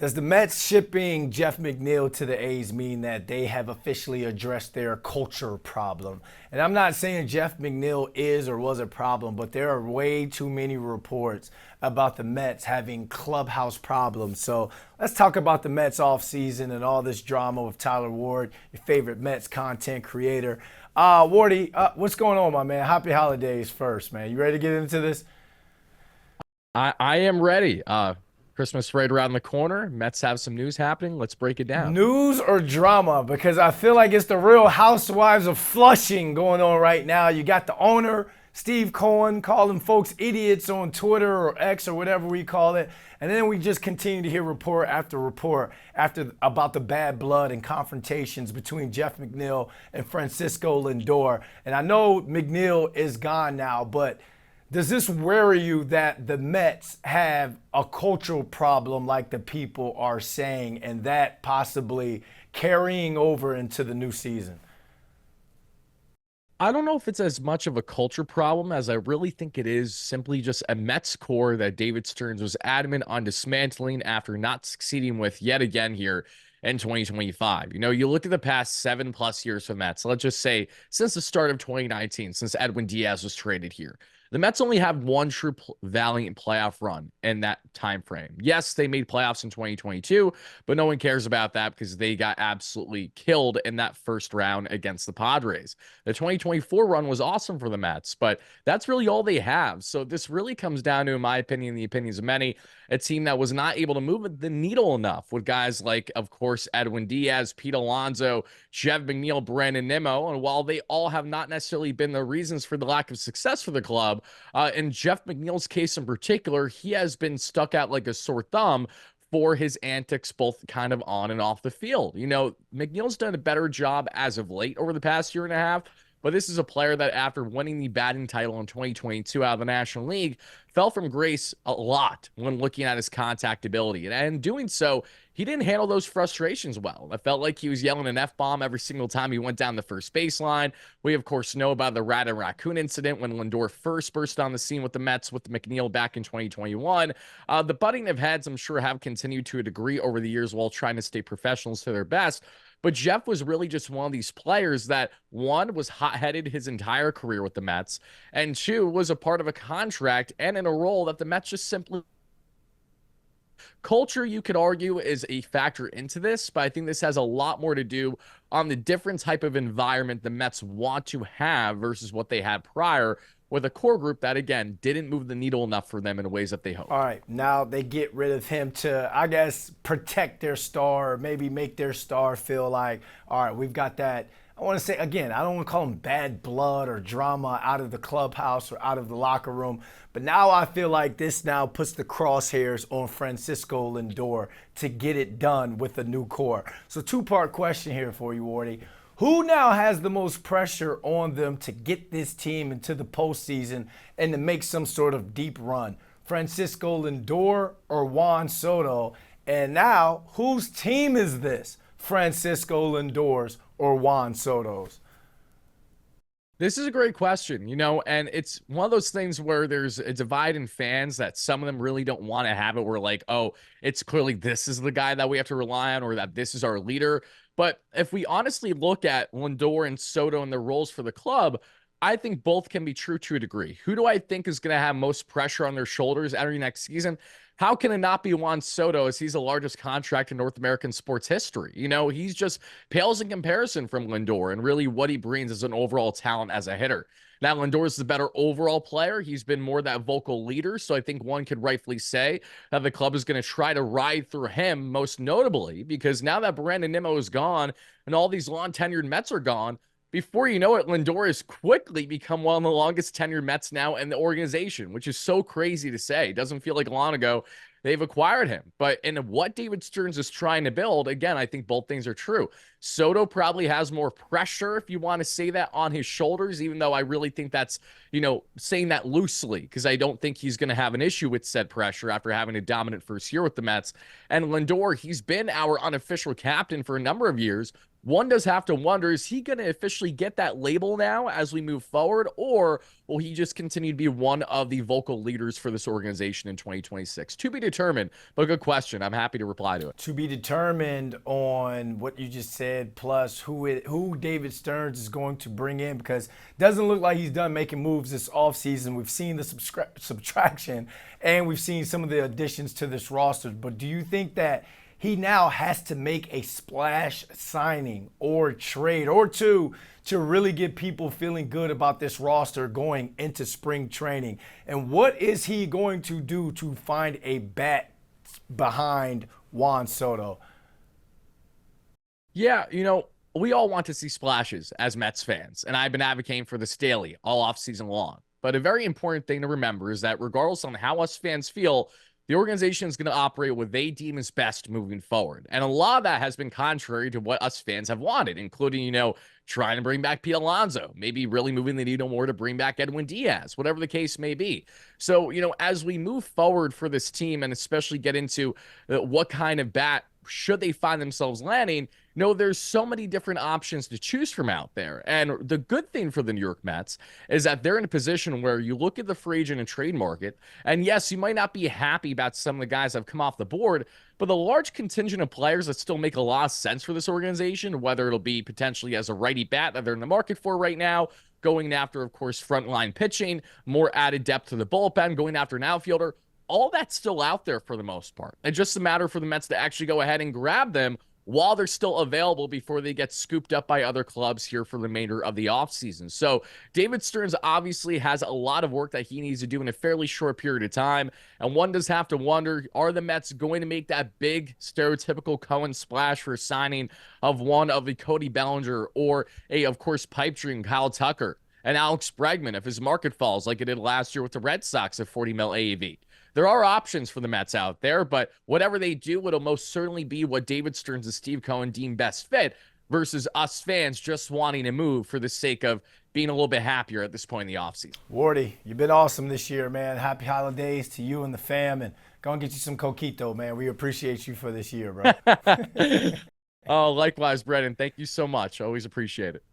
Does the Mets shipping Jeff McNeil to the A's mean that they have officially addressed their culture problem? And I'm not saying Jeff McNeil is or was a problem, but there are way too many reports about the Mets having clubhouse problems. So let's talk about the Mets offseason and all this drama with Tyler Ward, your favorite Mets content creator. Wardy, what's going on, my man? Happy holidays first, man. You ready to get into this? I am ready. Christmas right around the corner. Mets have some news happening. Let's break it down. News or drama? Because I feel like it's the Real Housewives of Flushing going on right now. You got the owner, Steve Cohen, calling folks idiots on Twitter or X or whatever we call it. And then we just continue to hear report after report about the bad blood and confrontations between Jeff McNeil and Francisco Lindor. And I know McNeil is gone now, but does this worry you that the Mets have a cultural problem like the people are saying, and that possibly carrying over into the new season? I don't know if it's as much of a culture problem as I really think it is simply just a Mets core that David Stearns was adamant on dismantling after not succeeding with yet again here in 2025. You look at the past 7+ years for Mets, let's just say since the start of 2019, since Edwin Diaz was traded here. The Mets only have one true valiant playoff run in that time frame. Yes, they made playoffs in 2022, but no one cares about that because they got absolutely killed in that first round against the Padres. The 2024 run was awesome for the Mets, but that's really all they have. So this really comes down to, in my opinion, the opinions of many, a team that was not able to move the needle enough with guys like, of course, Edwin Diaz, Pete Alonso, Jeff McNeil, Brandon Nimmo. And while they all have not necessarily been the reasons for the lack of success for the club, in Jeff McNeil's case in particular, he has been stuck out like a sore thumb for his antics, both kind of on and off the field. McNeil's done a better job as of late over the past year and a half, but this is a player that after winning the batting title in 2022 out of the National League, fell from grace a lot when looking at his contact ability. And in doing so, he didn't handle those frustrations well. I felt like he was yelling an F-bomb every single time he went down the first baseline. We, of course, know about the rat and raccoon incident when Lindor first burst on the scene with the Mets with McNeil back in 2021. The butting of heads, I'm sure, have continued to a degree over the years while trying to stay professionals to their best. But Jeff was really just one of these players that, one, was hot-headed his entire career with the Mets, and two, was a part of a contract and in a role that the Mets just simply. Culture, you could argue, is a factor into this, but I think this has a lot more to do on the different type of environment the Mets want to have versus what they had prior with a core group that, again, didn't move the needle enough for them in ways that they hoped. All right, now they get rid of him to, I guess, protect their star, or maybe make their star feel like, all right, we've got that. I want to say, again, I don't want to call them bad blood or drama out of the clubhouse or out of the locker room, but now I feel like this now puts the crosshairs on Francisco Lindor to get it done with a new core. So two-part question here for you, Wardy. Who now has the most pressure on them to get this team into the postseason and to make some sort of deep run? Francisco Lindor or Juan Soto? And now, whose team is this? Francisco Lindor's or Juan Soto's? This is a great question, and it's one of those things where there's a divide in fans that some of them really don't want to have it. Where like, oh, it's clearly this is the guy that we have to rely on or that this is our leader. But if we honestly look at Lindor and Soto and their roles for the club, I think both can be true to a degree. Who do I think is going to have most pressure on their shoulders entering next season? How can it not be Juan Soto as he's the largest contract in North American sports history? He's just pales in comparison from Lindor and really what he brings as an overall talent as a hitter. Now, Lindor is the better overall player. He's been more that vocal leader. So I think one could rightfully say that the club is going to try to ride through him most notably because now that Brandon Nimmo is gone and all these long tenured Mets are gone, before you know it, Lindor has quickly become one of the longest tenured Mets now in the organization, which is so crazy to say. It doesn't feel like long ago they've acquired him. But in what David Stearns is trying to build, again, I think both things are true. Soto probably has more pressure, if you want to say that, on his shoulders, even though I really think that's, saying that loosely, because I don't think he's going to have an issue with said pressure after having a dominant first year with the Mets. And Lindor, he's been our unofficial captain for a number of years, one does have to wonder, is he going to officially get that label now as we move forward, or will he just continue to be one of the vocal leaders for this organization in 2026? To be determined, but good question. I'm happy to reply to it. To be determined on what you just said, plus who David Stearns is going to bring in, because it doesn't look like he's done making moves this offseason. We've seen the subtraction, and we've seen some of the additions to this roster. But do you think that he now has to make a splash signing or trade or two to really get people feeling good about this roster going into spring training? And what is he going to do to find a bat behind Juan Soto? Yeah, we all want to see splashes as Mets fans, and I've been advocating for this daily all offseason long. But a very important thing to remember is that regardless on how us fans feel, the organization is going to operate what they deem as best moving forward. And a lot of that has been contrary to what us fans have wanted, including, trying to bring back Pete Alonso, maybe really moving the needle more to bring back Edwin Diaz, whatever the case may be. So, as we move forward for this team and especially get into what kind of bat should they find themselves landing, there's so many different options to choose from out there. And the good thing for the New York Mets is that they're in a position where you look at the free agent and trade market, and yes, you might not be happy about some of the guys that have come off the board, but the large contingent of players that still make a lot of sense for this organization, whether it'll be potentially as a righty bat that they're in the market for right now, going after, of course, frontline pitching, more added depth to the bullpen, going after an outfielder, all that's still out there for the most part. It's just a matter for the Mets to actually go ahead and grab them while they're still available before they get scooped up by other clubs here for the remainder of the offseason. So David Stearns obviously has a lot of work that he needs to do in a fairly short period of time. And one does have to wonder, are the Mets going to make that big stereotypical Cohen splash for signing of one of the Cody Bellinger or of course, pipe dream Kyle Tucker and Alex Bregman if his market falls like it did last year with the Red Sox at 40 mil AAV? There are options for the Mets out there, but whatever they do, it'll most certainly be what David Stearns and Steve Cohen deem best fit versus us fans just wanting to move for the sake of being a little bit happier at this point in the offseason. Wardy, you've been awesome this year, man. Happy holidays to you and the fam, and go and get you some coquito, man. We appreciate you for this year, bro. Oh, likewise, Brennan. Thank you so much. Always appreciate it.